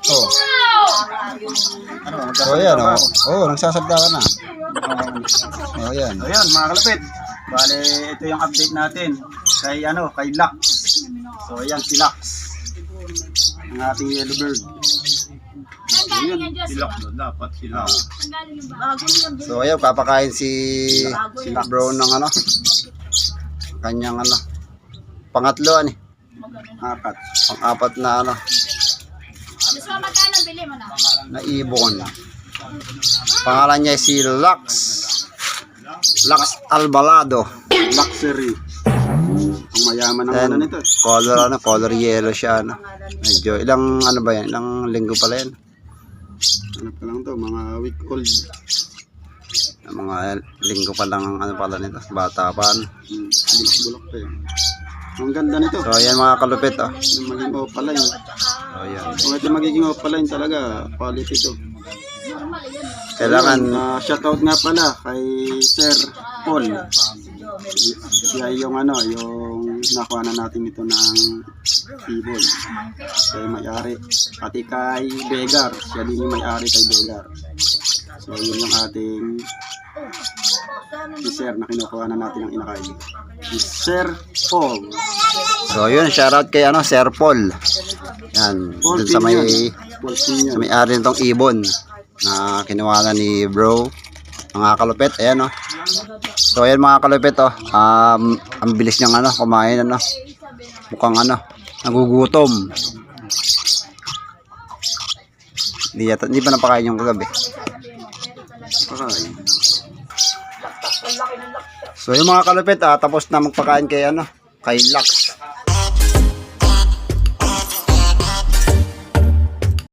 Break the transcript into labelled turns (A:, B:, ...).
A: Oh. So ayan oh. Oh, nagsasabda ka na. Oh, ayan.
B: So yan mga kalapit. Bale, ito yung update natin kay kay Lux. So ayan si Lux. Ang ating yellow bird. Ayan, si Lux dapat si Lux.
A: So ayan, papakain si bro ng kanyang pangatlo
B: Apat.
A: pang-apat na
C: Gusto mo magkano bili mo na?
A: na ibon. Pangalan niya si Lux Albalado.
B: Luxury. Ang mayaman ng
A: And
B: nito.
A: color yellow siya Medyo ilang ba yan? Ilang linggo pala yan?
B: Ano pa lang to, mga week old.
A: Mga linggo pa lang pala nito, bata pa.
B: Bulok-bulok pa yun. Ang ganda nito.
A: So ayan mga kalupit
B: Yung maging opaline.
A: So ayan.
B: Kung ito magiging opaline talaga, quality to.
A: Kailangan
B: Shoutout nga pala kay Sir Paul. Siya yung yung nakuha na natin ito ng ibon. Siya yung may-ari. Pati kay Begar. Siya din yung may-ari kay Begar. So yun yung ating si Sir na kinukuha na natin ng inakay. Si Sir Paul.
A: So yun, shoutout kay Sir Paul. Yan,
B: Paul
A: dun sa may
B: Paul Pinion.
A: ari nitong ibon na kinuha na ni bro. Mga kalupit, ayan So ayan mga kalupit ang bilis niyang kumain Mukhang nagugutom. Hindi pa napakain yung kagabi.
B: Pakain.
A: So yung mga kalupit tapos na magpakain kay kay Lux.